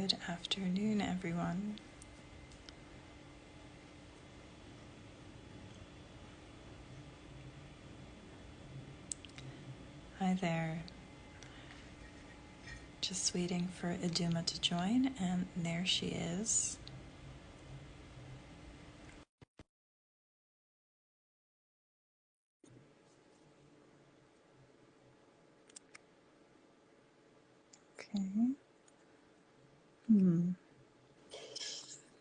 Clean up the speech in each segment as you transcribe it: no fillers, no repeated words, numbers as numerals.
Good afternoon, everyone. Hi there. Just waiting for Iduma to join, and there she is. Okay.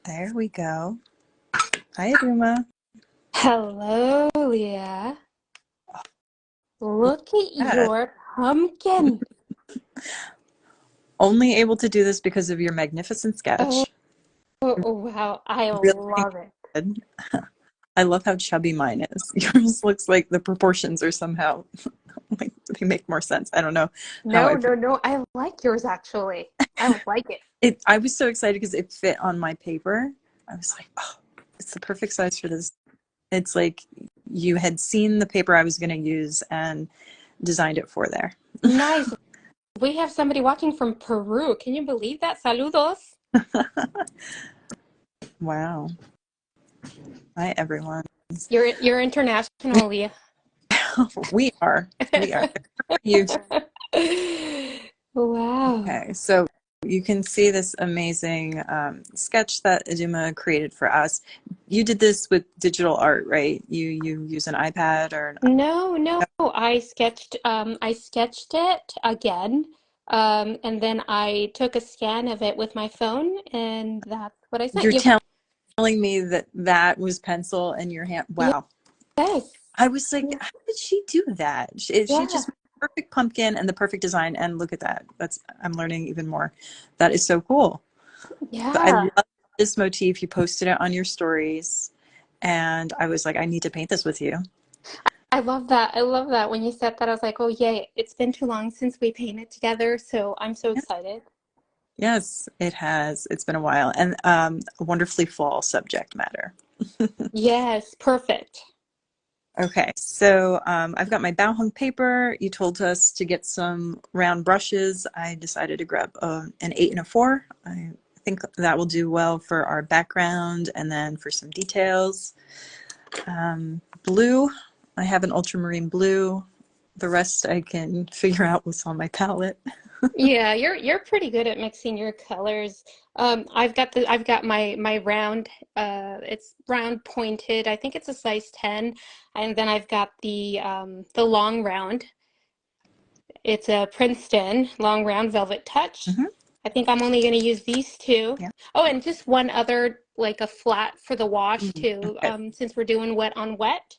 There we go. Hi, Iduma. Hello, Leah. Look at Yeah. your pumpkin. Only able to do this because of your magnificent Oh, sketch. wow. I Really love it. good. I love how chubby mine is. Yours looks like the proportions are somehow like they make more sense. I don't know how No, no, no. I like yours actually. I like it. I was so excited because it fit on my paper. I was like, oh, it's the perfect size for this. It's like you had seen the paper I was going to use and designed it for there. Nice. We have somebody watching from Peru. Can you believe that? Saludos. Wow. Hi, everyone. You're international, Leah. We are. We are. You. Wow. Okay, so you can see this amazing sketch that Iduma created for us. You did this with digital art, right? You use an iPad or an No, no. I sketched it again. And then I took a scan of it with my phone, and that's what I sent you're you. telling me that that was pencil in your hand. Wow. Yes. I was like, Yeah. how did she do that? She Yeah. just made the perfect pumpkin and the perfect design. And look at that. I'm learning even more. That is so cool. But I Yeah. love this motif. You posted it on your stories. And I was like, I need to paint this with you. I love that. I love that. When you said that, I was like, oh, yay. It's been too long since we painted together, so I'm so excited. Yes, it has. It's been a while. And a wonderfully fall subject matter. Yes, perfect. Okay, so I've got my bow hung paper. You told us to get some round brushes. I decided to grab an 8 and a 4. I think that will do well for our background and then for some details. Blue, I have an ultramarine blue. The rest I can figure out what's on my palette. Yeah, you're pretty good at mixing your colors. I've got my round, it's round pointed. I think it's a size 10, and then I've got the long round. It's a Princeton long round velvet touch. Hmm. I think I'm only going to use these two. Yeah. Oh, and just one other, like a flat for the wash too, Okay. since we're doing wet on wet.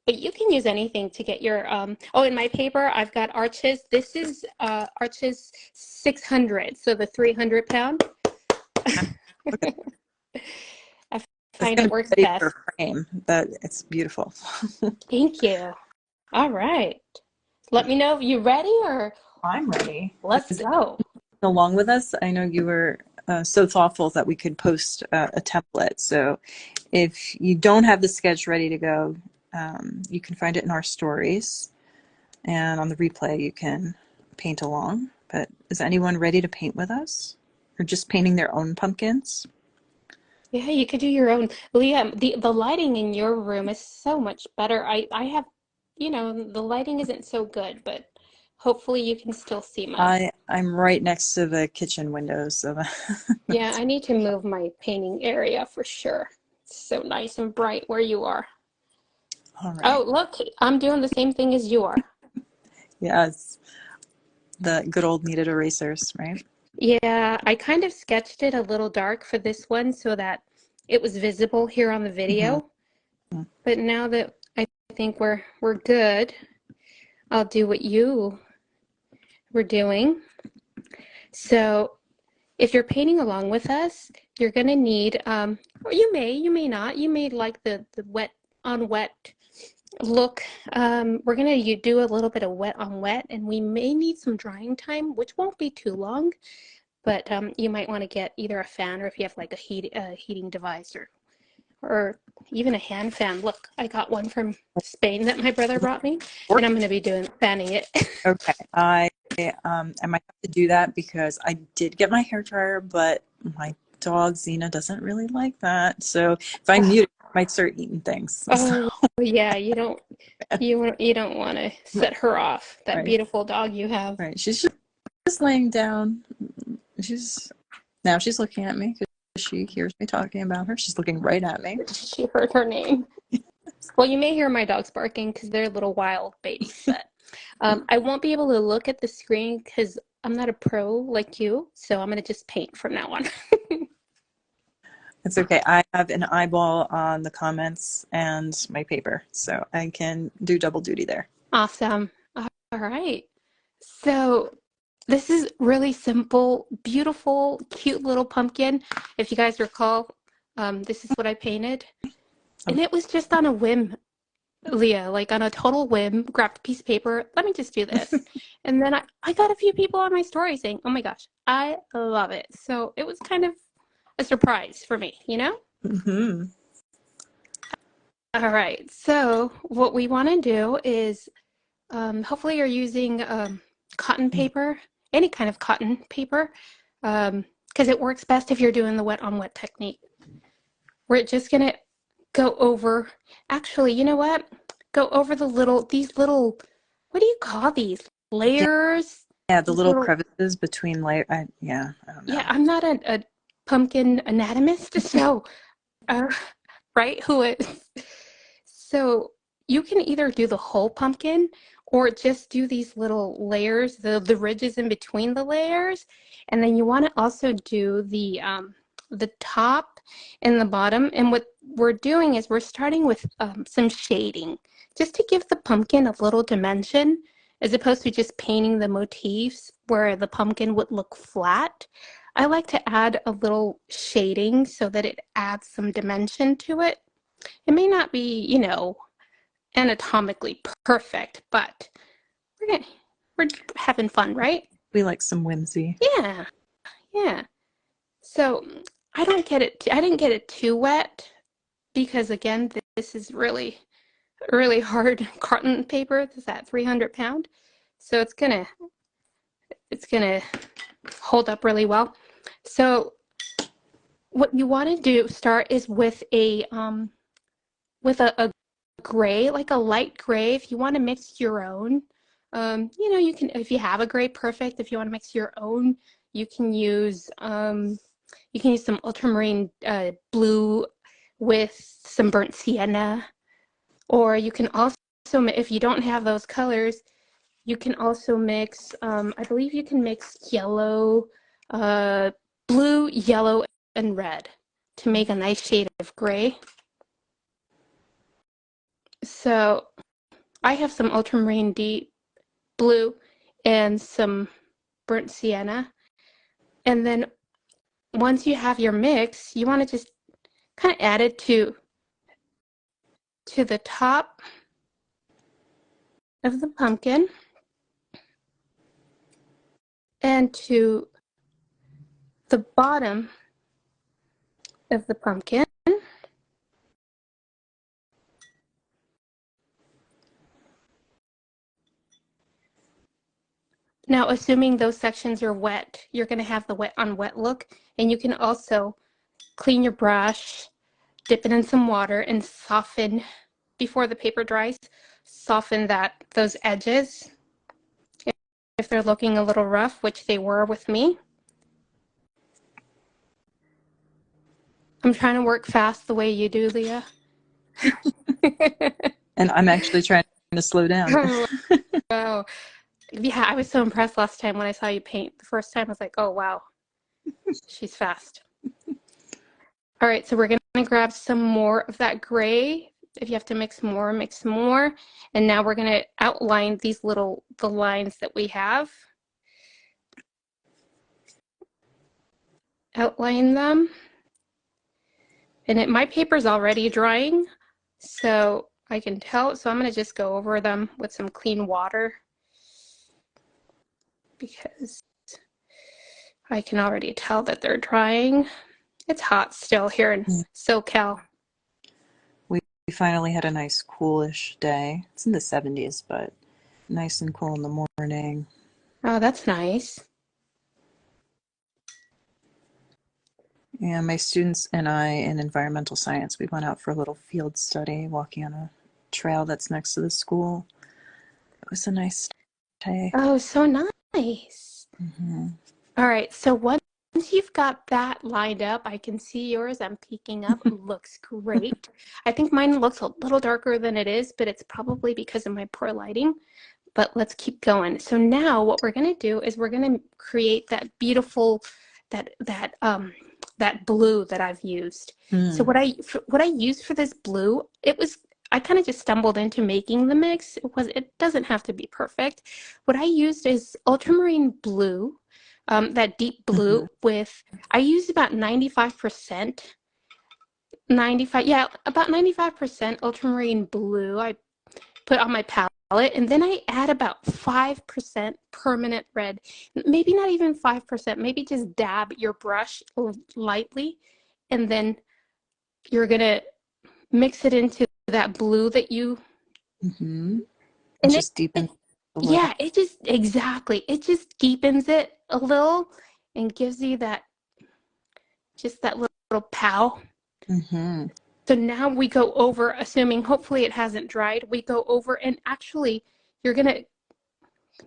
But you can use anything to get your oh, in my paper, I've got Arches. This is Arches 600, so the 300 pound. Okay. I It's find going it to works be ready for best. a frame, but it's beautiful. Thank you. All right. Let me know if you're ready or I'm ready. let's go. Along with us. I know you were so thoughtful that we could post a template. So if you don't have the sketch ready to go, you can find it in our stories. And on the replay, you can paint along. But is anyone ready to paint with us? Or just painting their own pumpkins? Yeah, you could do your own. Liam, the lighting in your room is so much better. I have, the lighting isn't so good, but hopefully you can still see mine. I'm right next to the kitchen windows. So Yeah, that's I need to move my painting area for sure. It's so nice and bright where you are. all Oh, right. look, I'm doing the same thing as you are. Yes, the good old kneaded erasers, right? Yeah, I kind of sketched it a little dark for this one so that it was visible here on the Mm-hmm. video. But now that I think we're good, I'll do what you were doing. So if you're painting along with us, you're going to need, or you may not, you may like the wet on wet look. We're going to do a little bit of wet on wet, and we may need some drying time, which won't be too long, but you might want to get either a fan or if you have like a heating device or even a hand fan. Look, I got one from Spain that my brother brought me, and I'm going to be doing fanning it. Okay. I I might have to do that because I did get my hair dryer, but my dog Xena doesn't really like that. So if I mute it, I might start eating things. Oh, yeah, you don't want to Right, set her off. That right, beautiful dog you have. right. She's just laying down. Now she's looking at me because she hears me talking about her. She's looking right at me. She heard her name. Well, you may hear my dogs barking because they're little wild babies, but I won't be able to look at the screen because I'm not a pro like you, so I'm gonna just paint from now on. It's okay. I have an eyeball on the comments and my paper, so I can do double duty there. Awesome. All right. So this is really simple, beautiful, cute little pumpkin. If you guys recall, this is what I painted. And it was just on a whim, Leah, like on a total whim, grabbed a piece of paper, let me just do this. And then I got a few people on my story saying, oh my gosh, I love it. So it was kind of a surprise for me, you know? Mm-hmm. All right. So what we want to do is hopefully you're using cotton paper, any kind of cotton paper, because it works best if you're doing the wet on wet technique. We're just going to go over, actually, you know what? Go over these little, what do you call these? Layers? Yeah, the These little crevices between layer. Yeah, I don't yeah, know. I'm not a pumpkin anatomist, so, uh, right? Who is? So you can either do the whole pumpkin or just do these little layers, the ridges in between the layers. And then you want to also do the top and the bottom. And what we're doing is we're starting with some shading just to give the pumpkin a little dimension as opposed to just painting the motifs where the pumpkin would look flat. I like to add a little shading so that it adds some dimension to it. It may not be, you know, anatomically perfect, but we're having fun, right? We like some whimsy. Yeah, yeah. So I didn't get it too wet because again, this is really hard cotton paper. This is at 300 pound, so it's gonna hold up really well. So what you want to do start is with a gray, like a light gray. If you want to mix your own, you know, you can, if you have a gray, perfect. If you want to mix your own, you can use some ultramarine blue with some burnt sienna, or you can also, if you don't have those colors, you can also mix, I believe you can mix yellow, blue, yellow, and red to make a nice shade of gray. So I have some ultramarine deep blue and some burnt sienna. And then once you have your mix, you want to just kind of add it to the top of the pumpkin and to the bottom of the pumpkin. Now, assuming those sections are wet, you're going to have the wet on wet look, and you can also clean your brush, dip it in some water, and soften before the paper dries. Soften those edges if they're looking a little rough, which they were with me. I'm trying to work fast the way you do, Leah. And I'm actually trying to slow down. Oh, wow. Yeah, I was so impressed last time when I saw you paint. The first time I was like, oh, wow, she's fast. All right, so we're going to grab some more of that gray. If you have to mix more, mix more. And now we're going to outline the lines that we have. Outline them. And my paper's already drying, so I can tell. So I'm going to just go over them with some clean water because I can already tell that they're drying. It's hot still here in SoCal. We finally had a nice coolish day. It's in the 70s, but nice and cool in the morning. Oh, that's nice. Yeah, my students and I in environmental science, we went out for a little field study, walking on a trail that's next to the school. It was a nice day. Oh, so nice. Hmm. All right, so once you've got that lined up, I can see yours. I'm peeking up. Looks great. I think mine looks a little darker than it is, but it's probably because of my poor lighting. But let's keep going. So now what we're going to do is we're going to create that beautiful that blue that I've used. So Mm. what I used for this blue, I kind of just stumbled into making the mix. It doesn't have to be perfect. What I used is ultramarine blue, that deep Hmm. blue I used about 95%, 95, yeah, about 95% ultramarine blue. I put on my palette, and then I add about 5% permanent red. Maybe not even 5%, maybe just dab your brush lightly, and then you're gonna mix it into that blue that you, Hmm. and Just it deepen a little. yeah, it just deepens it a little and gives you that little pow. Hmm. So now we go over, assuming hopefully it hasn't dried, we go over, and actually you're gonna,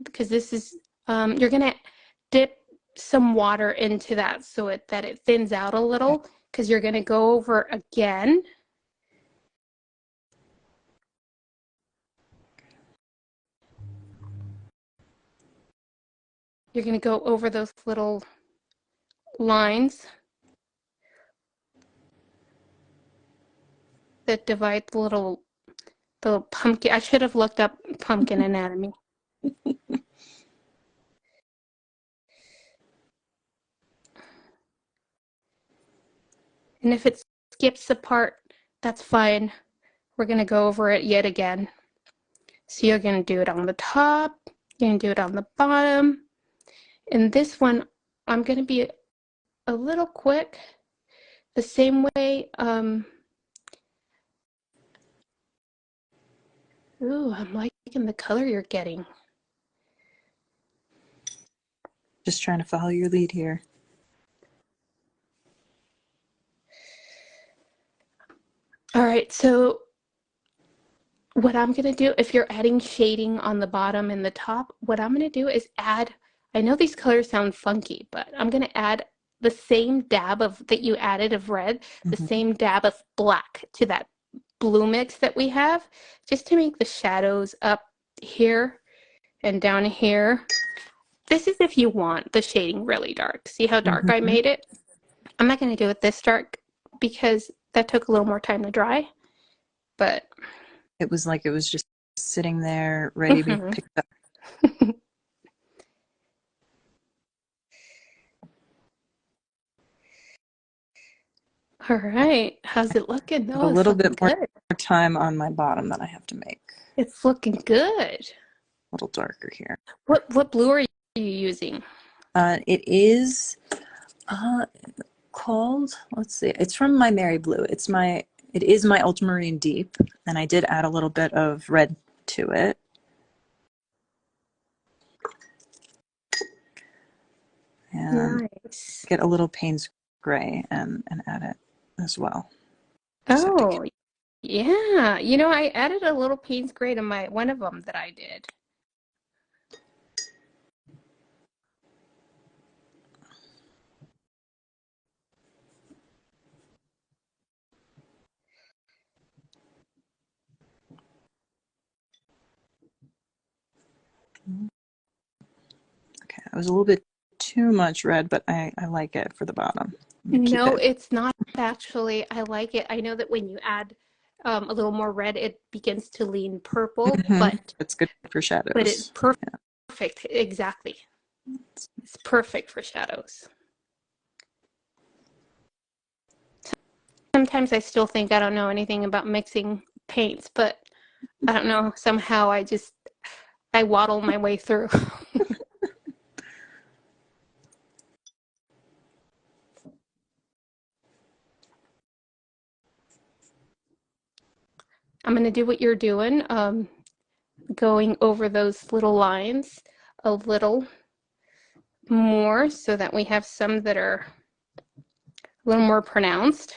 because this is, you're gonna dip some water into that so that it thins out a Okay. little, because you're gonna go over again. You're gonna go over those little lines that divide the pumpkin. I should have looked up pumpkin anatomy. And if it skips a part, that's fine. We're gonna go over it yet again. So you're gonna do it on the top, you're gonna do it on the bottom. And this one, I'm gonna be a little quick, the same way. Ooh, I'm liking the color you're getting. Just trying to follow your lead here. All right, so what I'm gonna do, if you're adding shading on the bottom and the top, what I'm gonna do is I know these colors sound funky, but I'm gonna add the same dab that you added of red, the Hmm. same dab of black to that blue mix that we have, just to make the shadows up here and down here. This is if you want the shading really dark. See how dark I Hmm. made it? I'm not gonna do it this dark because that took a little more time to dry, but It was like it was just sitting there ready to be mhm. picked up. All right. How's it looking? I have a No, it's little looking bit more good. time on my bottom that I have to make. It's looking good. A little darker here. What blue are you using? It is uh, called, let's see, it's from my Mary Blue. It is my ultramarine deep, and I did add a little bit of red to it. And Nice. get a little Payne's gray and add it as well. Just have to get. Oh, yeah. I added a little Payne's gray to one of them that I did. Okay, it was a little bit too much red, but I like it for the bottom. I'm gonna keep No, it. it's not actually. I like it. I know that when you add a little more red, it begins to lean purple, Hmm. but It's good for it's shadows. Yeah. perfect. Exactly. It's perfect for shadows. Sometimes I still think I don't know anything about mixing paints, but I don't know. Somehow I waddle my way through. I'm going to do what you're doing, going over those little lines a little. more so that we have some that are a little more pronounced.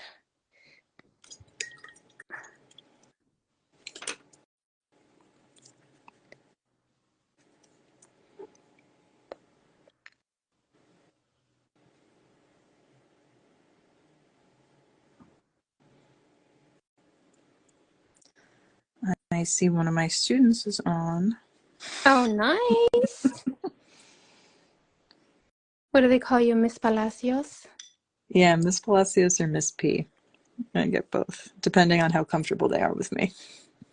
I see one of my students is on. Oh, nice. What do they call you, Miss Palacios? Yeah, Miss Palacios or Miss P. I get both, depending on how comfortable they are with me.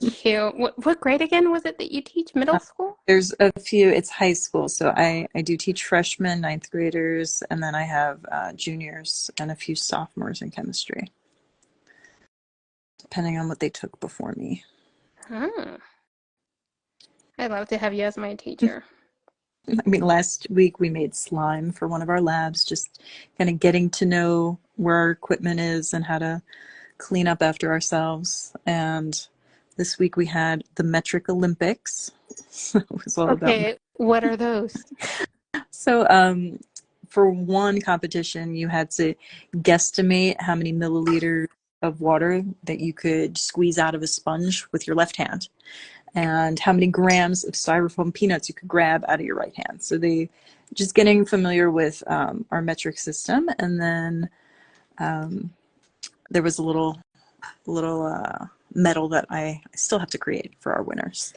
Cute. What grade again was it that you teach? Middle school? There's a few, it's high school. So I do teach freshmen, ninth graders, and then I have juniors and a few sophomores in chemistry, depending on what they took before me. Huh. I'd love to have you as my teacher. I mean, last week we made slime for one of our labs, just kind of getting to know where our equipment is and how to clean up after ourselves. And this week we had the Metric Olympics. It was all about. Okay, what are those? So, for one competition, you had to guesstimate how many milliliters of water that you could squeeze out of a sponge with your left hand, and how many grams of styrofoam peanuts you could grab out of your right hand. So they just getting familiar with our metric system, and then there was a little medal that I still have to create for our winners.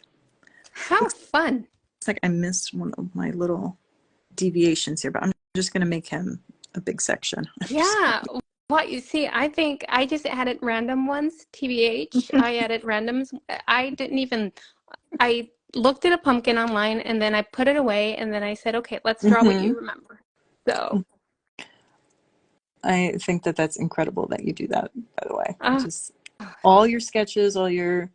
How fun. It's like I missed one of my little deviations here, but I'm just going to make him a big section. Yeah. What you see, I think I just added random ones, TBH. I added randoms. I looked at a pumpkin online and then I put it away and then I said, okay, let's draw what you remember. So I think that that's incredible that you do that, by the way. Just all your sketches, all your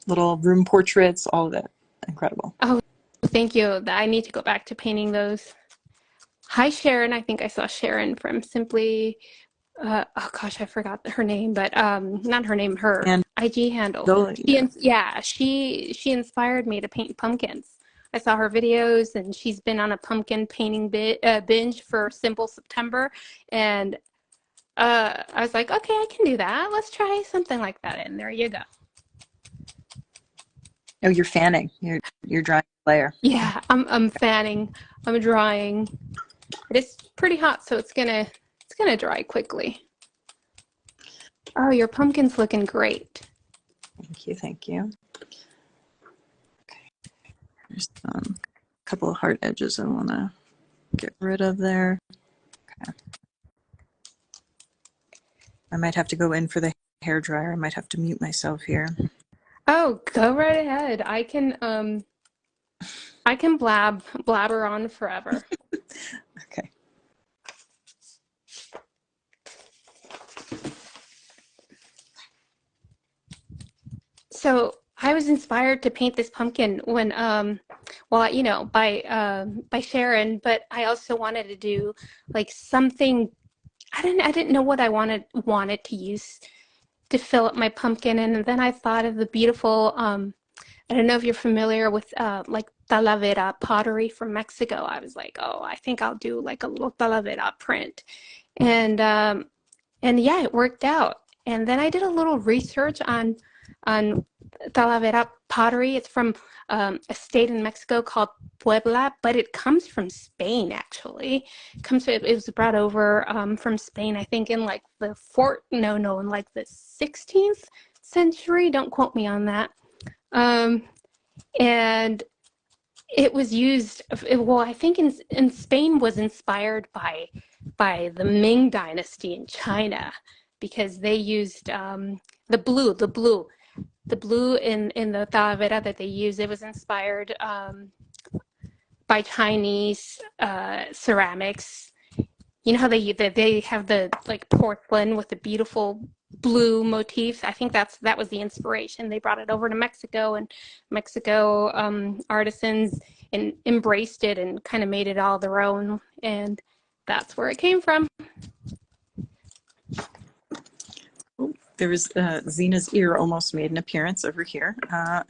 little room portraits, all of it. Incredible. oh, thank you. I need to go back to painting those. Hi, Sharon. I think I saw Sharon from Simply. Oh gosh, I forgot her name, but not her name, her And IG handle. yeah. She inspired me to paint pumpkins. I saw her videos, and she's been on a pumpkin painting binge for Simple September, and I was like, okay, I can do that. Let's try something like that, and there you go. Oh, you're fanning. You're drawing a layer. Yeah, I'm fanning. I'm drying. It's pretty hot, so it's gonna dry quickly. Oh, your pumpkin's looking great. Thank you. Okay. There's a couple of hard edges I want to get rid of there. Okay. I might have to go in for the hair dryer. I might have to mute myself here. Oh, go right ahead. I can blabber on forever. Okay. So I was inspired to paint this pumpkin when well, you know, by Sharon, but I also wanted to do like something. I didn't know what I wanted to use to fill up my pumpkin, and then I thought of the beautiful I don't know if you're familiar with like talavera pottery from Mexico. I was like, oh, I think I'll do like a little talavera print, and yeah, it worked out. And then I did a little research on talavera pottery. It's from a state in Mexico called Puebla, but it comes from Spain actually. It was brought over from Spain, I think, in like the in like the 16th century. Don't quote me on that. And it was used, well, I think in Spain was inspired by the Ming Dynasty in China, because they used the blue in the talavera that they use. It was inspired by Chinese ceramics. You know how they have the like porcelain with the beautiful blue motifs. I think that was the inspiration. They brought it over to Mexico, and Mexico artisans embraced it and kind of made it all their own, and that's where it came from. There was Zena's ear almost made an appearance over here.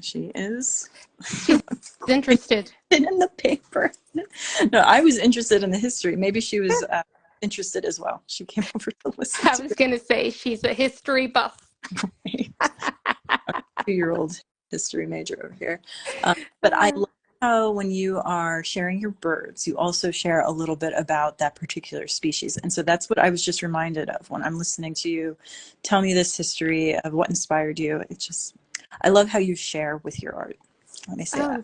She is She's interested. in the paper. No, I was interested in the history. Maybe she was interested as well. She came over to listen I to was going to say she's a history buff. it. 2-year-old history major over here. But I love how when you are sharing your birds, you also share a little bit about that particular species. And so that's what I was just reminded of when I'm listening to you tell me this history of what inspired you. It's just, I love how you share with your art. Let me say that.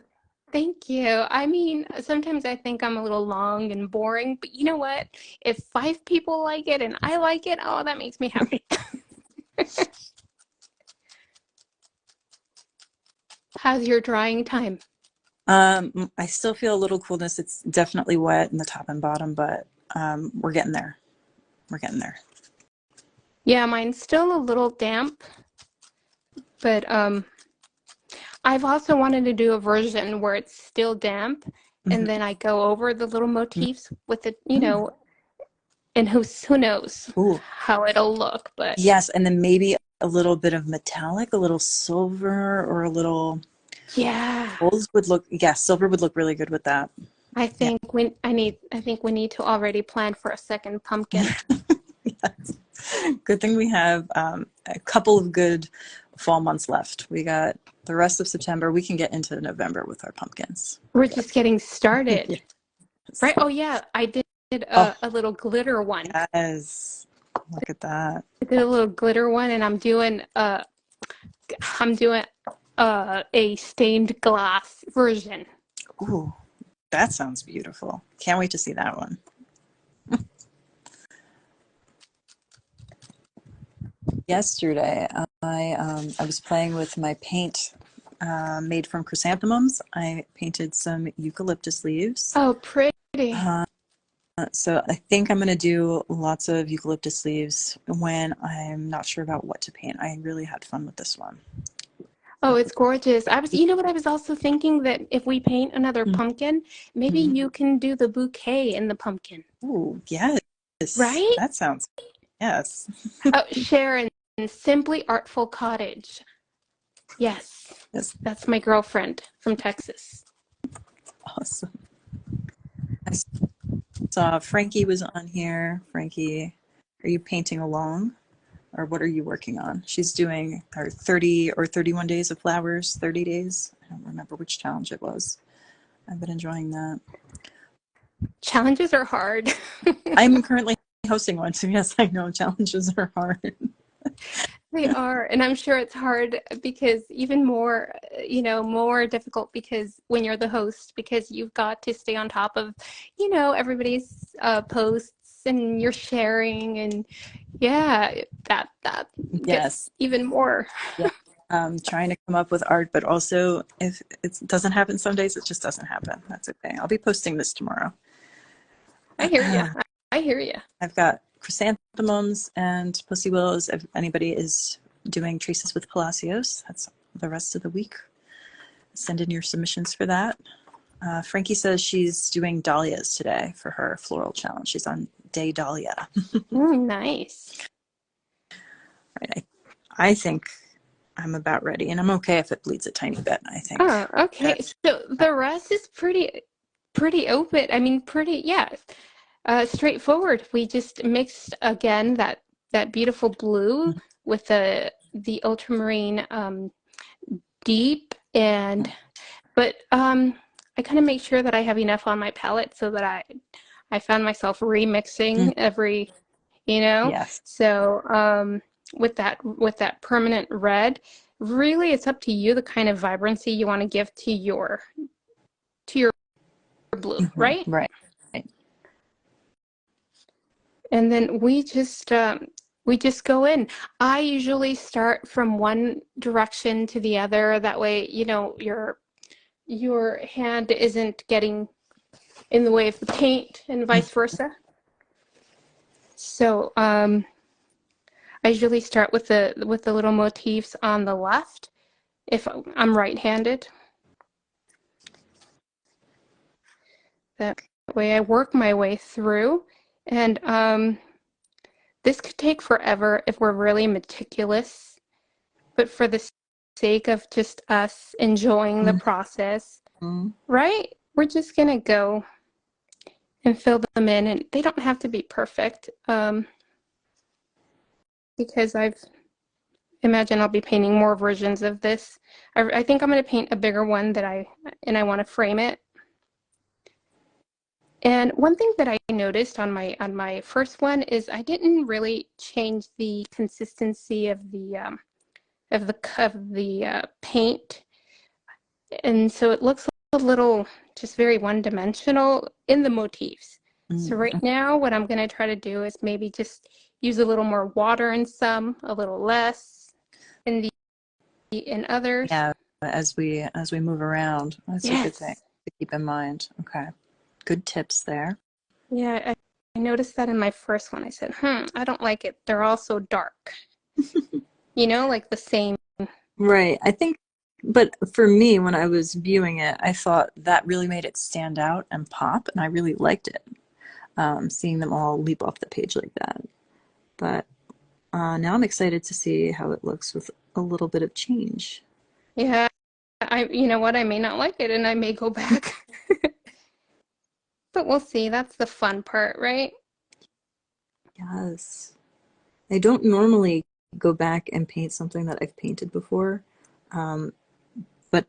Thank you. I mean, sometimes I think I'm a little long and boring, but you know what? If 5 people like it and I like it, oh, that makes me happy. How's your drying time? I still feel a little coolness. It's definitely wet in the top and bottom, but we're getting there. We're getting there. Yeah, mine's still a little damp, but I've also wanted to do a version where it's still damp, and then I go over the little motifs with it, and who knows Ooh. how it'll look, but Yes, and then maybe a little bit of metallic, a little silver, or a little yeah. gold would look. Yeah, silver would look really good with that. I Yeah. think we need to already plan for a second pumpkin. Yes. Good thing we have a couple of good fall months left. We got the rest of September. We can get into November with our pumpkins. We're just getting started, Yes. right? Oh yeah, I did Oh, a little glitter one. yes. Look at that. I did a little glitter one, and I'm doing a stained glass version. Ooh, that sounds beautiful. Can't wait to see that one. Yesterday, I was playing with my paint made from chrysanthemums. I painted some eucalyptus leaves. Oh, pretty. So I think I'm going to do lots of eucalyptus leaves when I'm not sure about what to paint. I really had fun with this one. Oh, it's gorgeous. You know what I was also thinking, that if we paint another pumpkin, maybe you can do the bouquet in the pumpkin. Ooh, yes. Right? That sounds, yes. Oh, Sharon, Simply Artful Cottage. Yes, Yes. that's my girlfriend from Texas. Awesome. I saw Frankie was on here. Frankie, are you painting along? Or what are you working on? She's doing her 30 or 31 days of flowers, 30 days. I don't remember which challenge it was. I've been enjoying that. Challenges are hard. I'm currently hosting one, so yes, I know challenges are hard. They are, and I'm sure it's hard because even more, more difficult because when you're the host, because you've got to stay on top of, everybody's posts, and you're sharing, and yeah, that Yes. gets even more. Yeah. Trying to come up with art, but also if it doesn't happen some days, it just doesn't happen. That's okay. I'll be posting this tomorrow. I hear you. I hear you. I've got chrysanthemums and pussy willows. If anybody is doing traces with palacios, that's the rest of the week. Send in your submissions for that. Frankie says she's doing dahlias today for her floral challenge. She's on day dahlia. Nice. Right. I think I'm about ready, and I'm okay if it bleeds a tiny bit. I think. Oh, okay. So the rest is pretty open. I mean, straightforward. We just mixed again that beautiful blue with the ultramarine deep, but I kind of make sure that I have enough on my palette so that I found myself remixing every, Yes. So with that permanent red, really it's up to you the kind of vibrancy you want to give to your blue, right? Right. And then we just go in. I usually start from one direction to the other. That way, your hand isn't getting in the way of the paint and vice versa. So I usually start with the little motifs on the left if I'm right-handed. That way I work my way through, and this could take forever if we're really meticulous, but for the sake of just us enjoying the process, Mm-hmm. right? We're just gonna go and fill them in, and they don't have to be perfect, because I've imagine I'll be painting more versions of this. I think I'm going to paint a bigger one and I want to frame it. And one thing that I noticed on my first one is I didn't really change the consistency of the paint, and so it looks a little just very one-dimensional in the motifs. So right now, what I'm going to try to do is maybe just use a little more water in some, a little less in others. Yeah, as we move around, that's a good thing Yes. to keep in mind. Okay, good tips there. Yeah, I noticed that in my first one. I said, I don't like it. They're all so dark. Like the same. Right. I think, but for me, when I was viewing it, I thought that really made it stand out and pop, and I really liked it, seeing them all leap off the page like that. But now I'm excited to see how it looks with a little bit of change. Yeah, you know what? I may not like it and I may go back. But we'll see. That's the fun part, right? Yes. I don't normally go back and paint something that I've painted before, but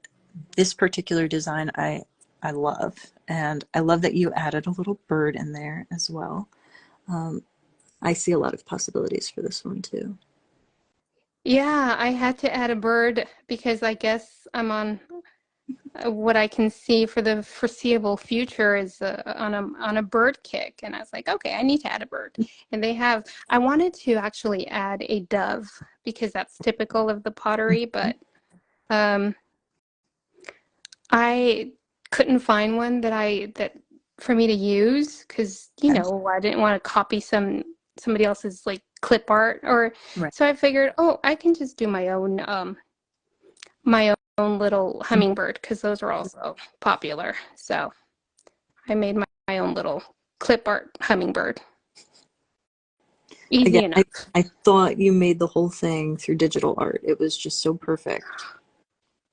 this particular design I love, and I love that you added a little bird in there as well. I see a lot of possibilities for this one too. Yeah, I had to add a bird because I guess I'm on what I can see for the foreseeable future is on a bird kick, and I was like, okay, I need to add a bird. And I wanted to actually add a dove because that's typical of the pottery, but um, I couldn't find one that for me to use because Okay. I didn't want to copy somebody else's like clip art, or Right. so I figured, oh, I can just do my own little hummingbird because those are also popular. So I made my own little clip art hummingbird. Easy Again, enough. I thought you made the whole thing through digital art. It was just so perfect.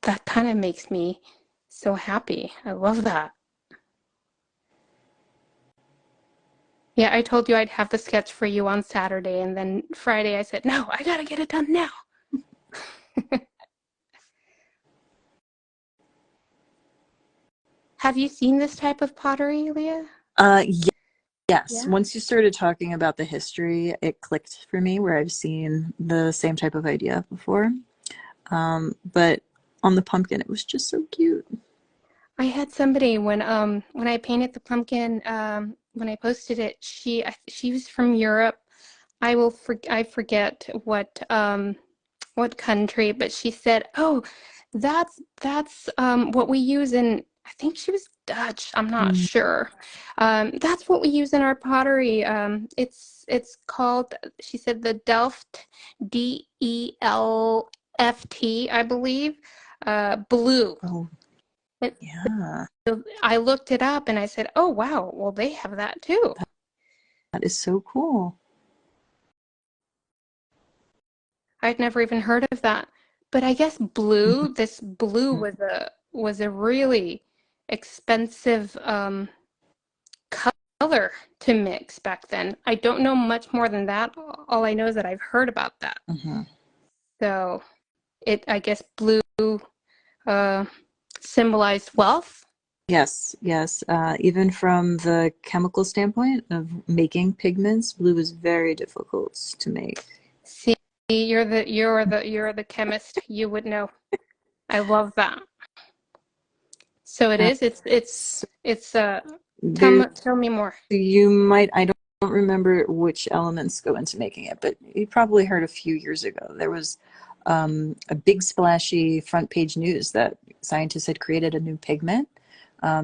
That kind of makes me so happy. I love that. Yeah, I told you I'd have the sketch for you on Saturday, and then Friday I said, no, I gotta get it done now. Have you seen this type of pottery, Leah? Ye- yes. Yeah. Once you started talking about the history, it clicked for me where I've seen the same type of idea before. But on the pumpkin, it was just so cute. I had somebody when I painted the pumpkin, when I posted it, she was from Europe. I forget what country, but she said, "Oh, that's what we use in." I think she was Dutch. I'm not Mm. sure. That's what we use in our pottery. It's called. She said the Delft, Delft, I believe. Blue. Oh, It, yeah. I looked it up and I said, "Oh wow, well they have that too." That is so cool. I'd never even heard of that. But I guess this blue Mhm. was a really expensive color to mix back then. I don't know much more than that. All I know is that I've heard about that. Mhm. So I guess blue uh, symbolized wealth. Yes, yes. Even from the chemical standpoint of making pigments, blue is very difficult to make. See, you're the chemist. You would know. I love that. So it Uh, is. It's so it's there's tell me more. I don't remember which elements go into making it, but you probably heard a few years ago there was a big splashy front page news that scientists had created a new pigment.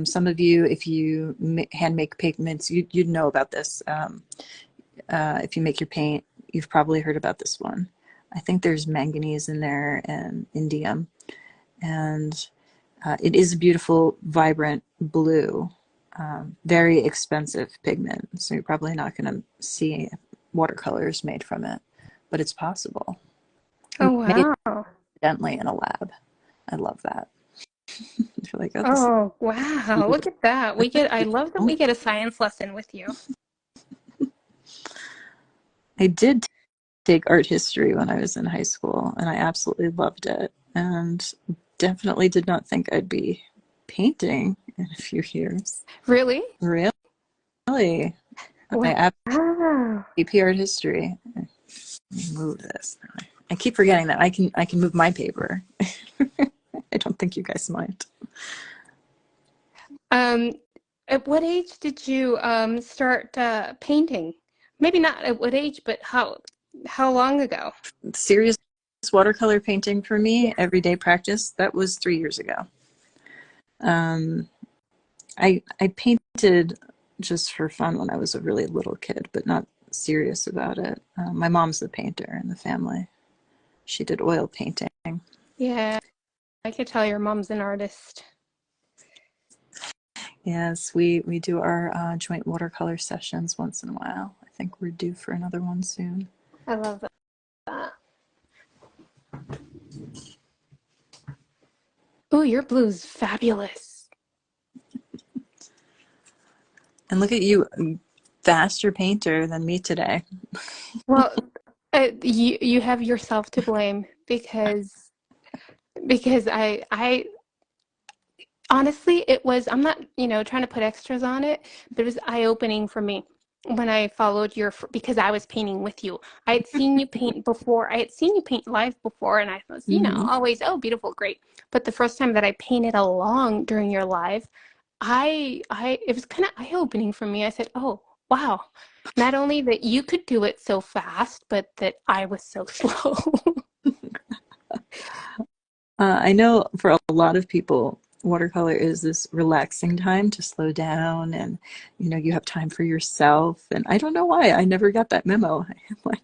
Some of you, if you hand make pigments, you'd know about this. If you make your paint, you've probably heard about this one. I think there's manganese in there and indium, and it is a beautiful, vibrant blue, very expensive pigment. So you're probably not going to see watercolors made from it, but it's possible. Oh, Made wow. gently in a lab. I love that. You're like, oh, this is Oh, wow. food. Look at that. I love that we get a science lesson with you. I did take art history when I was in high school, and I absolutely loved it. And definitely did not think I'd be painting in a few years. Really? Really? I Wow. absolutely AP art history. Move this. I keep forgetting that I can move my paper. I don't think you guys mind. Um, at what age did you start painting? Maybe not at what age, but how long ago? Serious watercolor painting for Yeah. me, everyday practice, that was 3 years ago. Um, I painted just for fun when I was a really little kid, but not serious about it. My mom's the painter in the family. She did oil painting. Yeah, I could tell your mom's an artist. Yes, we do our joint watercolor sessions once in a while. I think we're due for another one soon. I love that. Oh, your blue's fabulous. And look at you, faster painter than me today. Well, you have yourself to blame because I honestly, it was, I'm not, trying to put extras on it, but it was eye-opening for me when I followed because I was painting with you. I had seen you paint before. I had seen you paint live before, and I was, Hmm. always, oh, beautiful, great. But the first time that I painted along during your live, it was kind of eye-opening for me. I said, oh, wow. Not only that you could do it so fast, but that I was so slow. I know for a lot of people, watercolor is this relaxing time to slow down, and you have time for yourself. And I don't know why I never got that memo. Like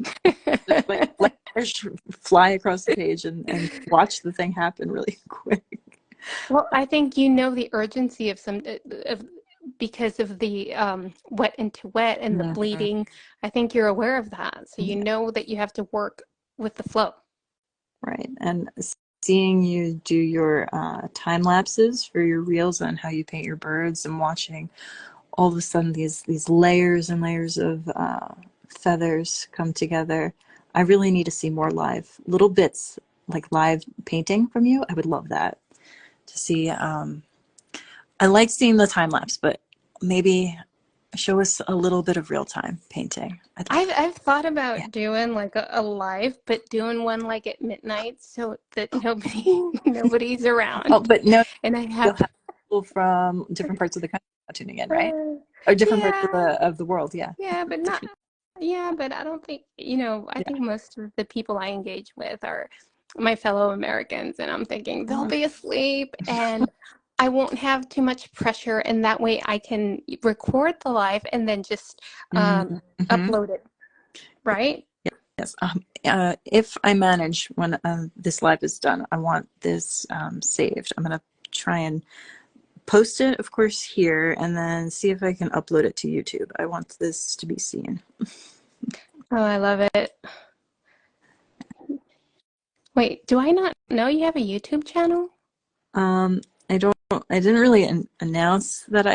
let colors fly across the page and watch the thing happen really quick. Well, I think the urgency of because of the wet into wet and the Mhm. bleeding. I think you're aware of that, so you Yeah, know that you have to work with the flow. right. And seeing you do your time lapses for your reels on how you paint your birds, and watching all of a sudden these layers and layers of feathers come together. I really need to see more live little bits, like live painting from you. I would love that to see. I like seeing the time lapse, but maybe show us a little bit of real time painting. I've thought Yeah. about doing like a live, but doing one like at midnight so that nobody's Oh, around, but no, and I you'll have. have people from different parts of the country tuning in, right? Or different parts of Yeah, the world. Yeah. yeah, but not. Yeah, but I don't think, I Yeah. think most of the people I engage with are my fellow Americans, and I'm thinking they'll be asleep and I won't have too much pressure, and that way I can record the live and then just Mm-hmm. upload it, right? Yes. If I manage when this live is done, I want this saved. I'm gonna try and post it, of course, here, and then see if I can upload it to YouTube. I want this to be seen. Oh, I love it. Wait, do I not know you have a YouTube channel? Um, I don't. I didn't really announce that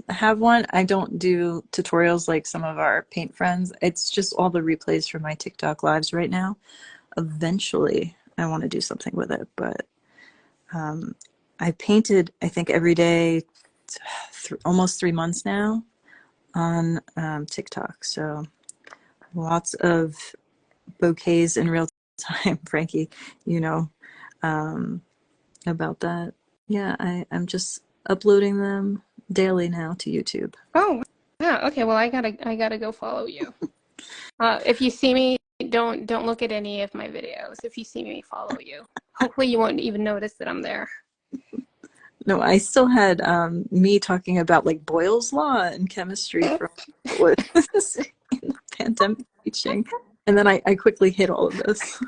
have one. I don't do tutorials like some of our paint friends. It's just all the replays from my TikTok lives right now. Eventually, I want to do something with it, but I painted, I think, every day, almost 3 months now on TikTok. So lots of bouquets in real time, Frankie. You know um, about that. Yeah, I'm just uploading them daily now to YouTube. Oh, wow. Okay, well, I gotta go follow you. If you see me, don't look at any of my videos. If you see me, follow you. Hopefully, you won't even notice that I'm there. No, I still had me talking about like Boyle's law and chemistry from what was in the pandemic teaching, and then I quickly hit all of this.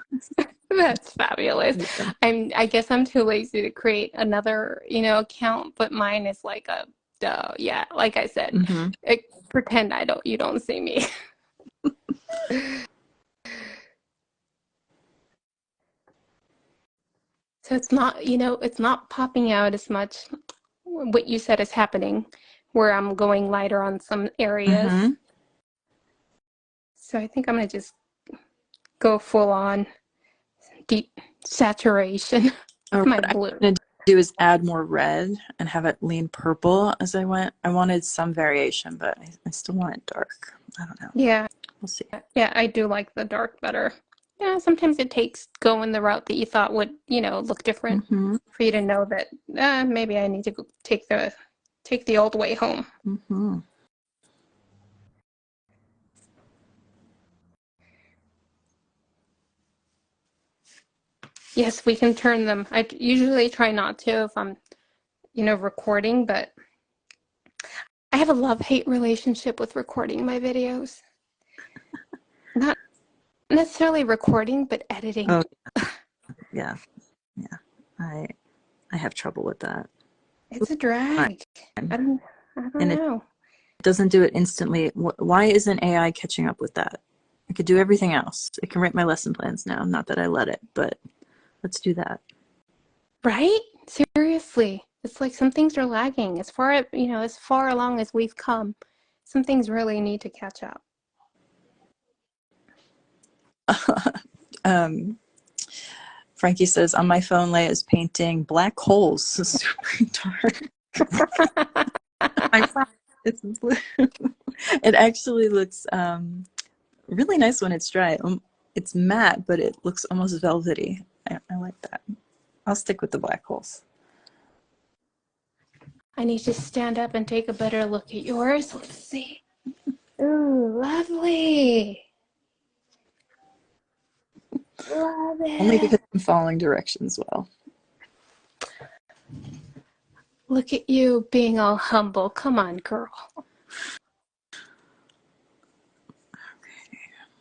That's fabulous. Yeah. I guess I'm too lazy to create another, account, but mine is like yeah, like I said, Hmm. pretend you don't see me. So it's not, it's not popping out as much. What you said is happening, where I'm going lighter on some areas. Mm-hmm. So I think I'm gonna just go full on deep saturation with Or my what I'm blue. going to do is add more red and have it lean purple as I went. I wanted some variation, but I still want it dark. I don't know. Yeah, We'll see. yeah, I do like the dark better. Yeah, sometimes it takes going the route that you thought would, look different Mm-hmm. for you to know that maybe I need to go take the old way home. Mm-hmm. Yes, we can turn them. I usually try not to if I'm, recording, but I have a love-hate relationship with recording my videos. Not necessarily recording, but editing. Oh, yeah. Yeah. I have trouble with that. It's a drag. I don't, I don't And it know. doesn't do it instantly. Why isn't AI catching up with that? I could do everything else. It can write my lesson plans now. Not that I let it, but let's do that. Right? Seriously. It's like some things are lagging. As far along as we've come, some things really need to catch up. Frankie says, on my phone, Leia is painting black holes. Super dark. I promise it's blue. It actually looks really nice when it's dry. It's matte, but it looks almost velvety. I like that. I'll stick with the black holes. I need to stand up and take a better look at yours. Let's see. Ooh, lovely. Love Only because it. I'm following directions well. Look at you being all humble. Come on, girl.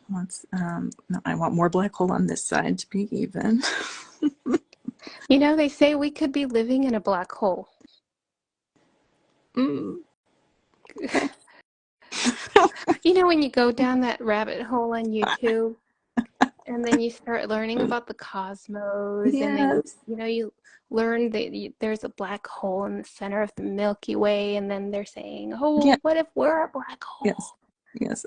No, I want more black hole on this side to be even. They say we could be living in a black hole. Mm. When you go down that rabbit hole on YouTube, and then you start learning about the cosmos, and then Yes. you learn that there's a black hole in the center of the Milky Way, and then they're saying, "Oh, Yeah. well, what if we're a black hole?" Yes. Yes.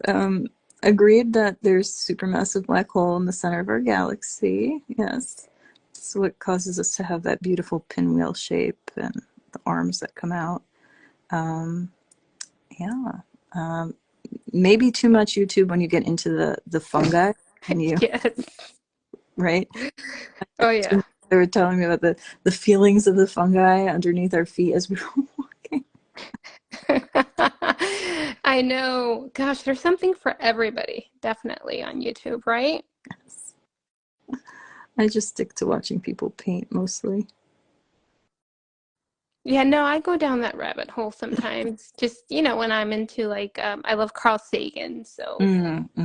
Agreed that there's supermassive black hole in the center of our galaxy. Yes. It's what causes us to have that beautiful pinwheel shape and the arms that come out. Yeah. Maybe too much YouTube when you get into the fungi. And you, Yes. right? Oh yeah. They were telling me about the feelings of the fungi underneath our feet as we were walking. I know. Gosh, there's something for everybody, definitely on YouTube, right? Yes. I just stick to watching people paint mostly. Yeah, no, I go down that rabbit hole sometimes. Just, when I'm into I love Carl Sagan, so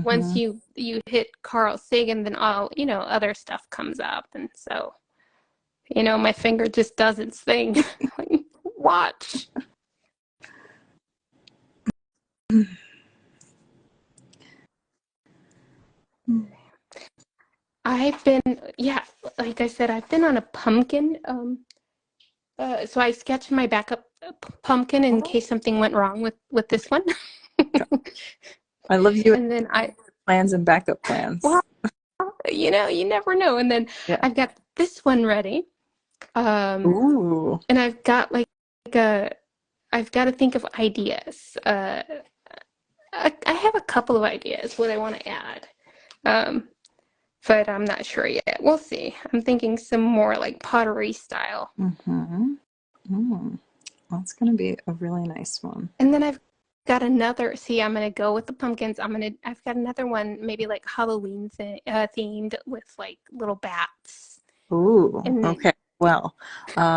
once Mm-hmm. you hit Carl Sagan, then all, other stuff comes up, and so, my finger just does its thing. Like, watch. I've been, yeah, like I said, I've been on a pumpkin. So I sketched my backup pumpkin in case something went wrong with this one. I love you And then plans and backup plans. well, you never know. And then Yeah. I've got this one ready. Ooh. And I've got I've got to think of ideas. I have a couple of ideas what I want to add. But I'm not sure yet. We'll see. I'm thinking some more like pottery style. Mm-hmm. Mm. That's going to be a really nice one. And then I've got another. See, I'm gonna go with the pumpkins. I've got another one, maybe like Halloween themed with like little bats. Ooh. And Okay. Well,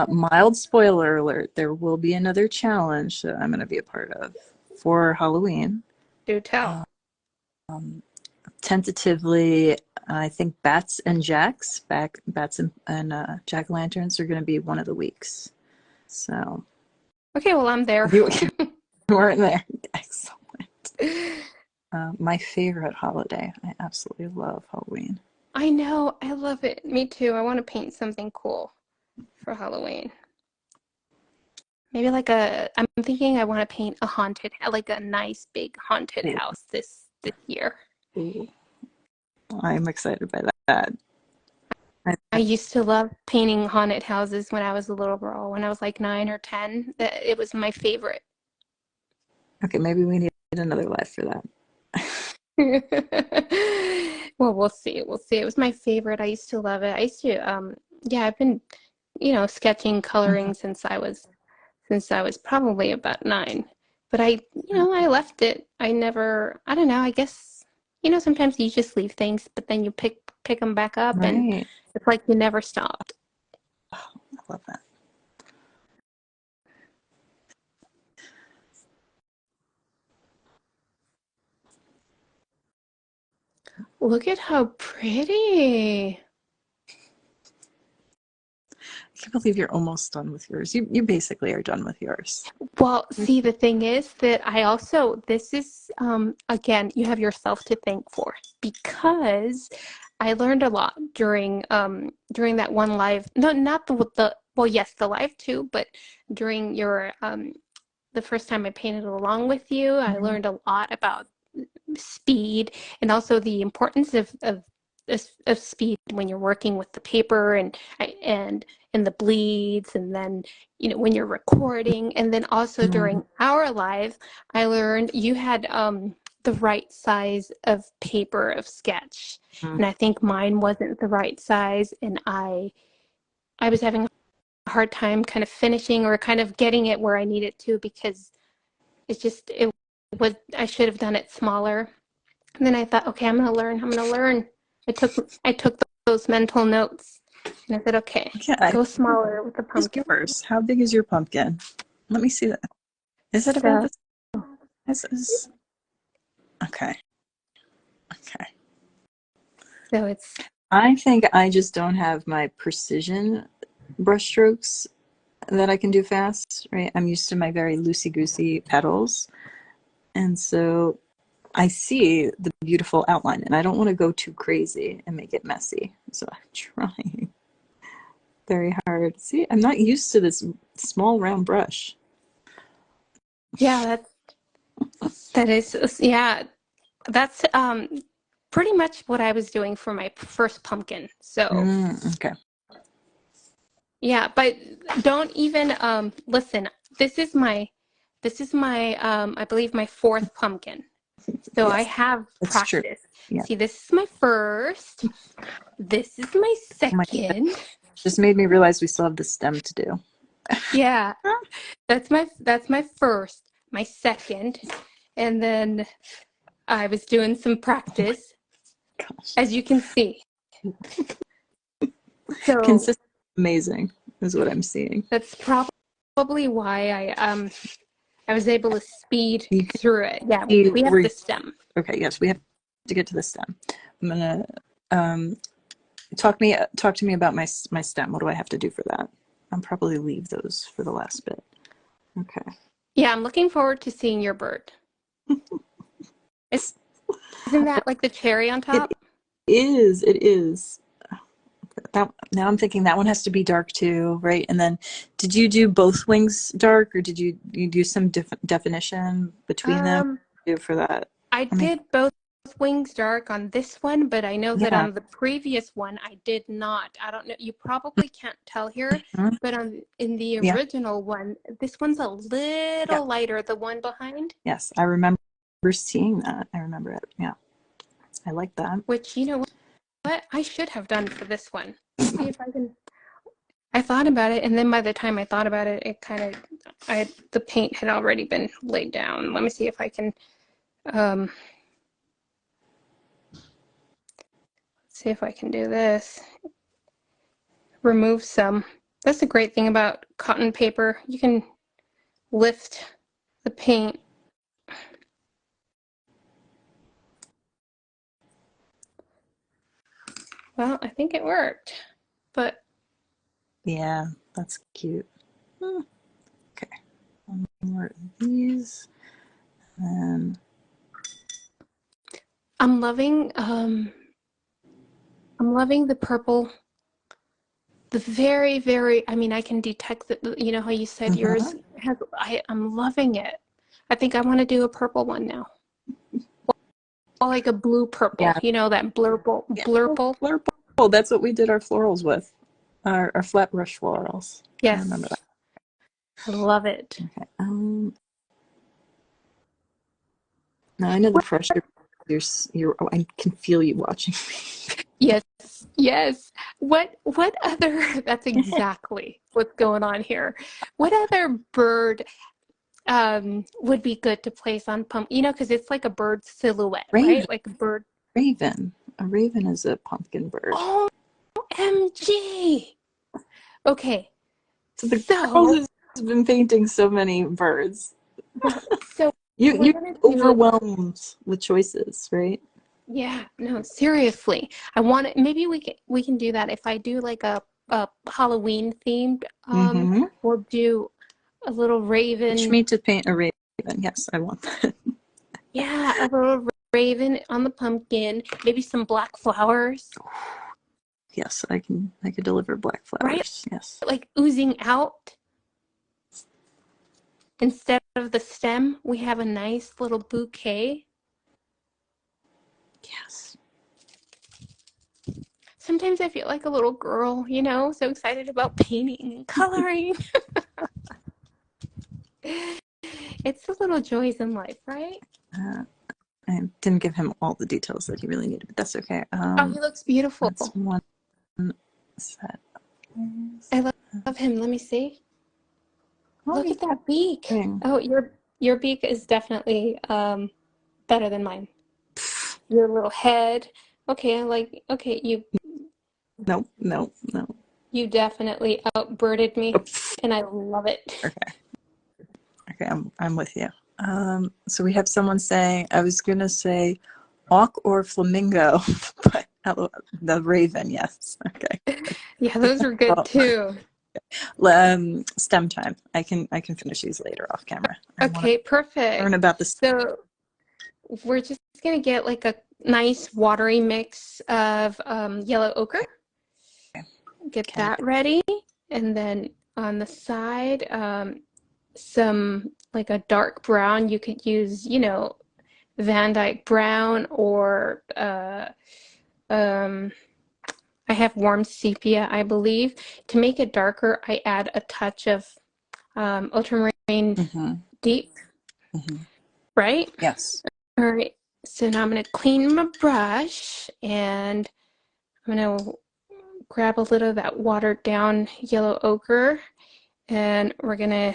mild spoiler alert. There will be another challenge that I'm going to be a part of for Halloween. do tell. Tentatively, I think bats and jacks, bats and jack-o'-lanterns are going to be one of the weeks. So Okay, well I'm there. you weren't there. Excellent. my favorite holiday. I absolutely love Halloween. I know, I love it. Me too. I want to paint something cool for Halloween. Maybe I'm thinking I want to paint like a nice big haunted Ooh, house this year. ooh. I'm excited by that. I used to love painting haunted houses when I was a little girl. When I was like 9 or 10, it was my favorite. Okay, maybe we need another life for that. Well, we'll see. We'll see. It was my favorite. I used to love it. I used to, yeah, I've been, sketching, Mhm. coloring since I was probably about 9. But I left it. I don't know. I guess, sometimes you just leave things, but then you pick them back up, and Right. it's like you never stopped. Oh, I love that. Look at how pretty. I can't believe you're almost done with yours. You basically are done with yours. Well, see, the thing is that this is, again, you have yourself to thank for, because I learned a lot during that one live, no, not well, yes, the live too, but during the first time I painted along with you, I Mhm. learned a lot about speed, and also the importance of speed when you're working with the paper, and the bleeds, and then when you're recording, and then also Mhm. during our live, I learned you had the right size of paper of sketch, Mhm. and I think mine wasn't the right size, and I was having a hard time kind of finishing or kind of getting it where I needed to, because it was, I should have done it smaller. And then I thought, okay, I'm gonna learn. I'm gonna learn. I took those mental notes, and I said, okay, Okay, go smaller with the here's pumpkin. yours. How big is your pumpkin? Let me see that. Is it about So this? This is okay. Okay. so it's I think I just don't have my precision brushstrokes that I can do fast, right? I'm used to my very loosey-goosey petals. And so I see the beautiful outline, and I don't want to go too crazy and make it messy. So I'm trying very hard. See, I'm not used to this small round brush. yeah, yeah, that's pretty much what I was doing for my first pumpkin. So Okay. yeah, but don't even listen. This is my I believe my fourth pumpkin. So I Yes, have it's true. practice. Yeah. See, this is my first. This is my Oh my God. second. Just made me realize we still have the stem to do. Yeah, that's my first, my second, and then I was doing some Oh my practice, gosh. as you can see. So Consistent, amazing is what I'm seeing. that's probably why I was able to speed You can through it. Yeah, see we have where, the stem. okay, yes, we have to get to the stem. I'm gonna um, talk to me about my stem. What do I have to do for that? I'll probably leave those for the last bit. Okay. Yeah, I'm looking forward to seeing your bird. Isn't that like the cherry on It top? is. It is. That now I'm thinking that one has to be dark too, right? And then, did you do both wings dark, or did you do some definition between them? Um, Do for that? I I mean, did both wings dark on this one, but I know that yeah. on the previous one I did not. I don't know. You probably can't tell here, Mhm. but in the Yeah. original one, this one's a Yeah. little lighter, the one behind, Yes, I remember seeing that. I remember it. Yeah, I like that. which you know what I should have done for this one. See if I can. I thought about it, and then by the time I thought about it, it kind of, the paint had already been laid down. Let me see if I can. Um, see if I can do this. Remove some. That's the great thing about cotton paper. You can lift the paint. Well, I think it worked, but Yeah, that's cute. Hmm, okay, one more of these, and I'm loving the purple. The very, very, I mean, I can detect that, you know how you said yours Mhm. has, I'm loving it. I think I want to do a purple one now. Or like a blue purple, Yeah. you know, that Yeah. blurple. Flurple. That's what we did our florals with. Our flat brush florals. I remember Yes, that. I love it. Okay. Now I know the pressure. Oh, I can feel you watching Yes, yes. What other, that's me. exactly what's going on here. What other bird would be good to place on pumpkin? You know, because it's like a bird silhouette, Raven. right? Like a bird. Raven. A raven is a pumpkin bird. OMG. Okay, So the girls so has been painting so many birds. so we're You gonna do, overwhelmed with choices, right? yeah, no, seriously. I want it, maybe we can do that if I do like a Halloween themed, Mm-hmm. we'll do a little Teach raven. me to paint a raven. Yes, I want that. Yeah, a little raven on the pumpkin, maybe some black flowers, Yes, I could deliver black right? flowers. Yes. Like oozing out. Instead of the stem, we have a nice little bouquet. Yes. Sometimes I feel like a little girl, you know, so excited about painting and coloring. It's the little joys in life, right? Uh, I didn't give him all the details that he really needed, but that's okay. Oh, he looks beautiful. That's one set. I love him. Let me see. Oh, Look he's at that beak. doing. Oh, your beak is definitely better than mine. Your little head. Okay, okay, No, no, no. you definitely outbirded me, Oops. and I love it. Okay, okay, I'm with you. So we have someone saying, I was gonna say auk or flamingo, but the raven, yes. Okay. Yeah, those are good Well, too. STEM time. I can finish these later off camera. I want to Okay, learn perfect. about this. So we're just gonna get like a nice watery mix of yellow ochre. Get Okay. that ready, and then on the side, some like a dark brown. You could use, you know, Van Dyke brown or um, I have warm sepia, I believe. To make it darker, I add a touch of ultramarine Mm-hmm. deep, Mm-hmm. right? Yes. All right. So now I'm going to clean my brush and I'm going to grab a little of that watered down yellow ochre and we're going to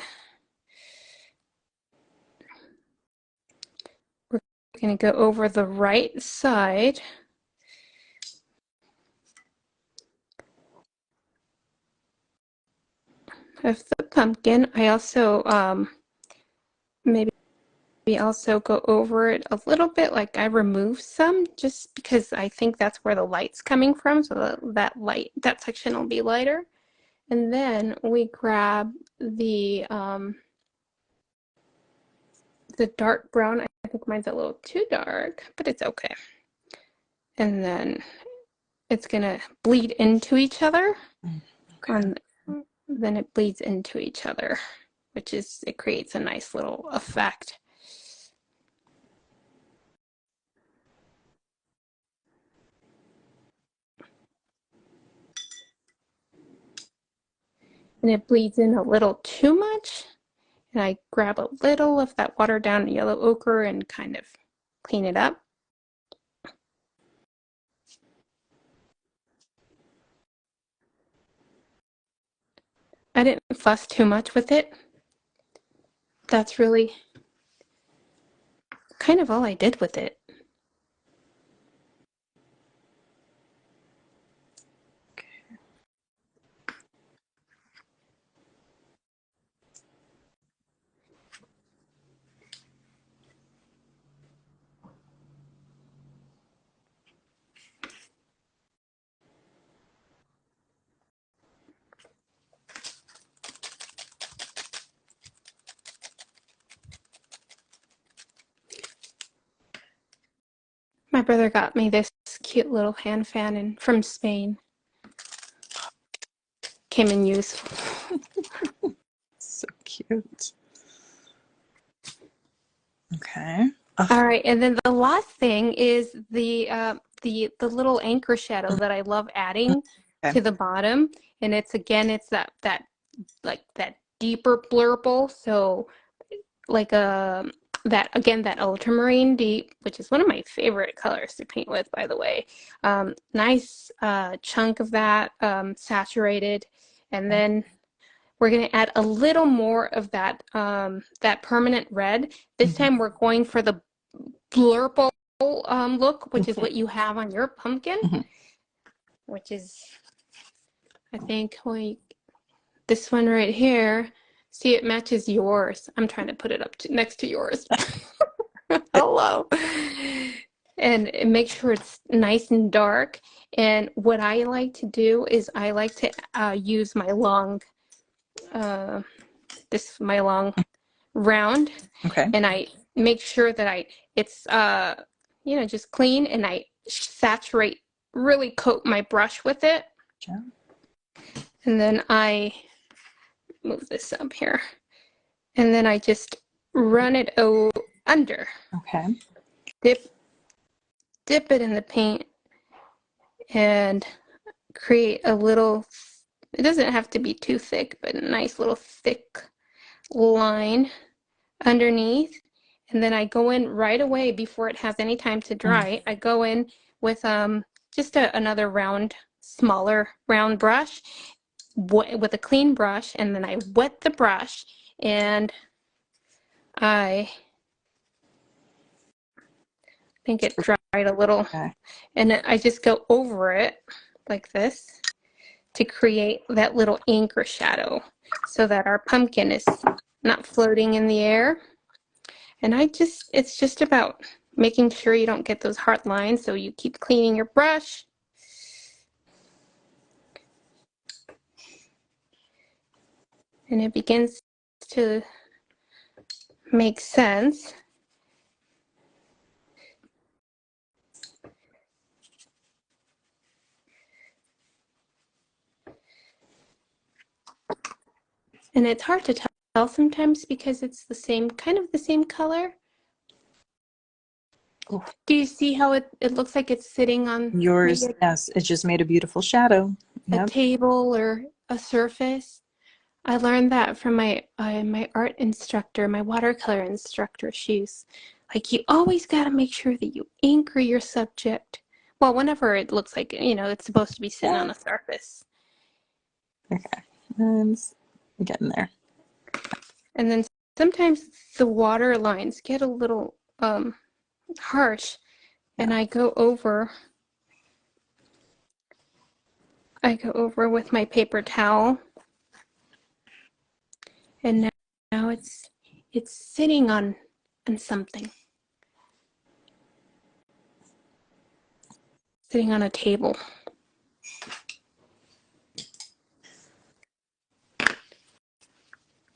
go over the right side of the pumpkin. I also maybe also go over it a little bit, like I remove some just because I think that's where the light's coming from, so that section will be lighter. And then we grab the dark brown. I think mine's a little too dark, but it's okay. And then it's gonna bleed into each other. Okay. And then it bleeds into each other, it creates a nice little effect. And it bleeds in a little too much. And I grab a little of that watered down yellow ochre and kind of clean it up. I didn't fuss too much with it. That's really kind of all I did with it. My brother got me this cute little hand fan from Spain. Came in useful. So cute. Okay. All right, and then the last thing is the little anchor shadow that I love adding Okay. to the bottom, and it's that like that deeper blurple, so like that ultramarine deep, which is one of my favorite colors to paint with, by the way. Nice chunk of that saturated, and then we're going to add a little more of that that permanent red. This time we're going for the blurple look, which is what you have on your pumpkin, which is, I think, this one right here. See, it matches yours. I'm trying to put it up next to yours. Hello. And make sure it's nice and dark. And what I like to do is I like to use my long, my long round. Okay. And I make sure that it's just clean, and I saturate, really coat my brush with it. Yeah. And then I move this up here, and then I just run it under. Okay. Dip it in the paint and create a little, it doesn't have to be too thick, but a nice little thick line underneath. And then I go in right away before it has any time to dry. I go in with just another smaller round brush, with a clean brush, and then I wet the brush, and I think it dried a little. Okay. And I just go over it like this to create that little anchor shadow so that our pumpkin is not floating in the air. And it's just about making sure you don't get those hard lines, so you keep cleaning your brush. And it begins to make sense. And it's hard to tell sometimes because it's kind of the same color. Ooh. Do you see how it looks like it's sitting on Yours? Yes, it just made a beautiful shadow. a table or a surface? I learned that from my art instructor, my watercolor instructor. She's like, you always got to make sure that you anchor your subject. Well, whenever it looks like, it's supposed to be sitting on a surface. Okay, I'm getting there. And then sometimes the water lines get a little harsh, and I go over with my paper towel, and now it's sitting on something, sitting on a table.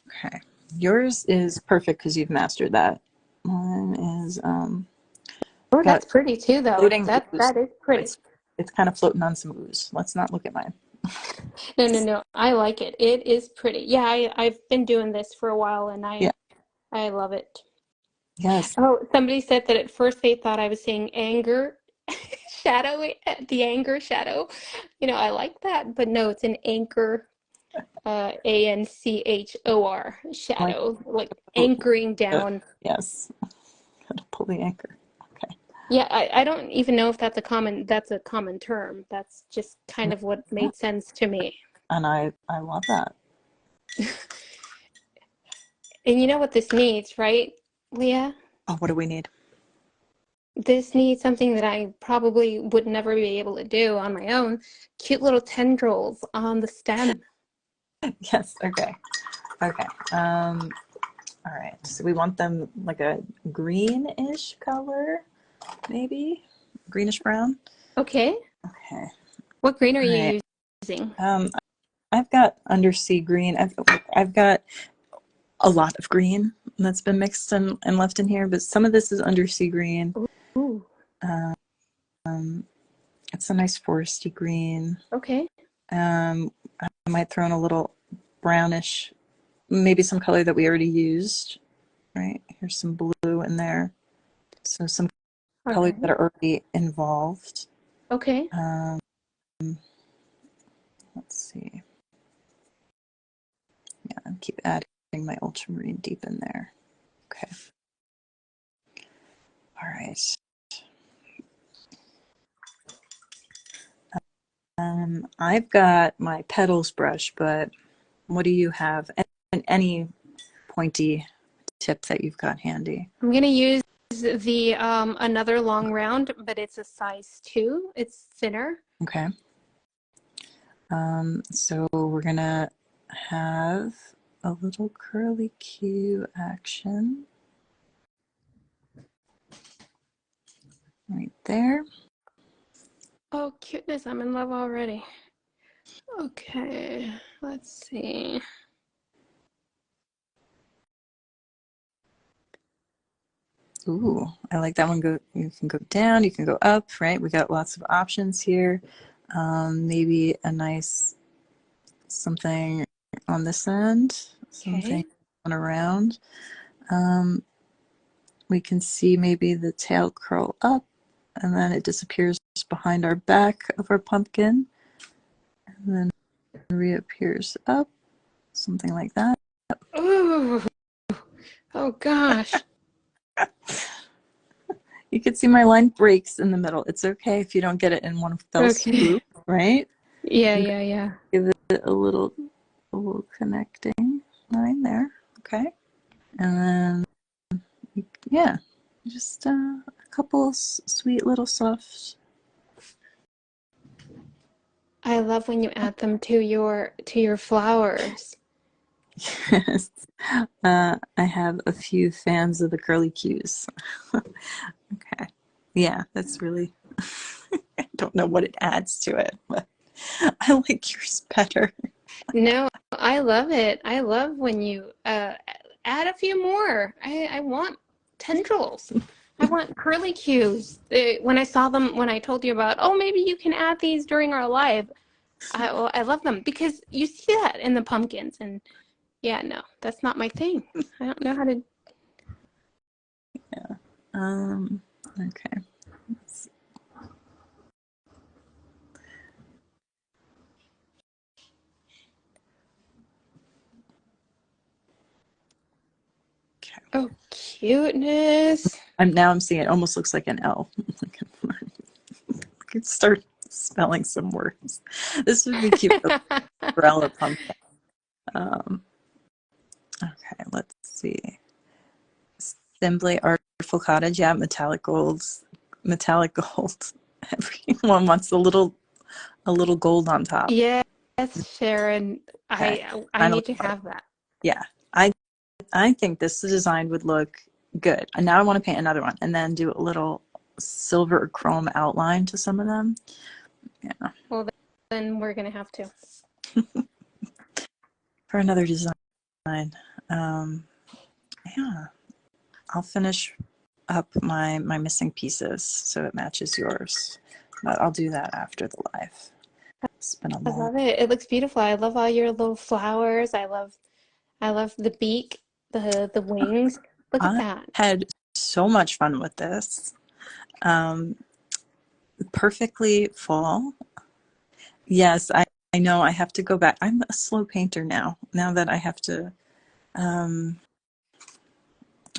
Okay, yours is perfect because you've mastered that. Mine is Oh, that's pretty too, though. That is pretty. It's kind of floating on some ooze. Let's not look at mine. No. I like it. It is pretty. Yeah, I've been doing this for a while, and I love it. Yes. Oh, somebody said that at first they thought I was saying anger shadow, the anger shadow. I like that, but no, it's an anchor, ANCHOR shadow, like anchoring down. Yes. Gotta pull the anchor. Okay. Yeah, I don't even know if that's a common term. That's just kind of what made sense to me. And I love that. And you know what this needs, right, Leah? Oh, what do we need? This needs something that I probably would never be able to do on my own. Cute little tendrils on the stem. Yes. Okay. Okay. All right. So we want them like a greenish color, maybe greenish brown. Okay. Okay. What green are you using? I've got undersea green. I've got a lot of green that's been mixed and left in here, but some of this is undersea green. Ooh. It's a nice foresty green. Okay. I might throw in a little brownish, maybe some color that we already used, right? Here's some blue in there. So some All colors that right. are already involved. Okay. Um, let's see. Yeah, and keep adding my ultramarine deep in there. Okay. All right. I've got my petals brush, but what do you have? And any pointy tip that you've got handy? I'm gonna use the another long round, but it's a size 2. It's thinner. Okay. So we're gonna have a little curly Q action right there. Oh, cuteness. I'm in love already. Okay. Let's see. Ooh, I like that one. You can go down, you can go up, right? We got lots of options here. Maybe a nice something on this end, something Okay. on around. Um, we can see maybe the tail curl up and then it disappears behind our back of our pumpkin and then reappears up, something like that. Ooh. Oh gosh. You can see my line breaks in the middle. It's okay if you don't get it in one fell Okay. swoop, right? Yeah, You yeah, yeah. give it a little connecting line there, okay? And then, yeah, just a couple sweet little soft. I love when you add them to your flowers. Yes. I have a few fans of the curly cues. Okay. Yeah, that's really, I don't know what it adds to it, but I like yours better. No, I love it. I love when you add a few more. I want tendrils. I want curly cues. When I saw them, when I told you about, oh, maybe you can add these during our live, I love them because you see that in the pumpkins. And yeah, no, that's not my thing. I don't know how to. Okay. Okay. Oh, cuteness. I'm seeing it almost looks like an L. I could start spelling some words. This would be cute for umbrella pumpkin. Um, okay, let's see. Simply Artful Cottage, yeah, metallic golds, metallic gold. Everyone wants a little gold on top. Yes, Sharon. Okay, I final need to color. have that. Yeah, I think this design would look good. And now I want to paint another one and then do a little silver or chrome outline to some of them. Yeah, Well, then we're gonna have to. for another design. Um, yeah, I'll finish up my missing pieces so it matches yours. But I'll do that after the live. It's been a I long. love it. It looks beautiful. I love all your little flowers. I love the beak, the wings. Look at I that. had so much fun with this. Um, perfectly fall. Yes, I know I have to go back. I'm a slow painter now. Now that I have to, um,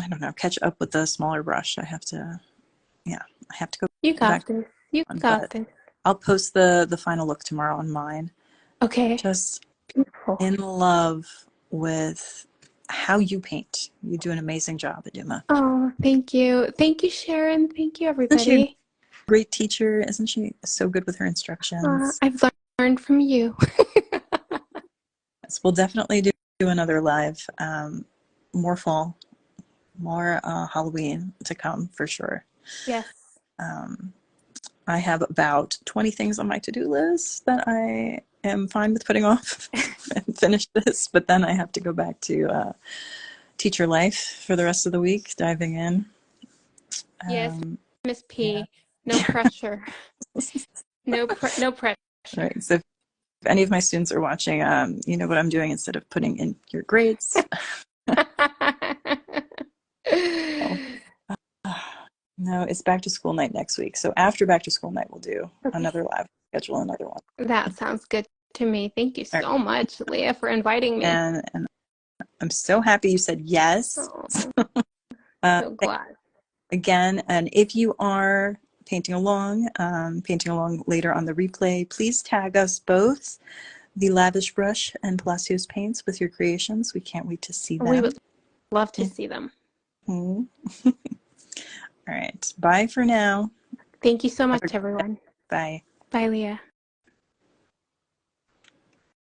I don't know, catch up with the smaller brush. I have to, yeah, I have to go You back. got this. You got But this. I'll post the final look tomorrow on mine. Okay. Just Beautiful. in love with how you paint. You do an amazing job, Iduma. Oh, thank you. Thank you, Sharon. Thank you, Isn't she a everybody. great teacher? Isn't she so good with her instructions? I've learned from you. Yes, we'll definitely do another live. More fall, more Halloween to come for sure. Yes. Um, I have about 20 things on my to-do list that I am fine with putting off and finish this, but then I have to go back to teacher life for the rest of the week, diving in. Yes, Um, Miss yeah. P. No pressure. No pressure. Right. So if any of my students are watching, you know what I'm doing instead of putting in your grades. Oh, no, it's back to school night next week. So after back to school night, we'll do Okay. another lab, schedule another one. That sounds good to me. Thank you All right. so much, Leah, for inviting me. And I'm so happy you said yes. Oh, Uh, so glad. Again, and if you are painting along later on the replay, please tag us both, the Lavish Brush and Palacios Paints, with your creations. We can't wait to see them. We would love to see them. All right. Bye for now. Thank you so much, everyone. Bye. Bye, Leah.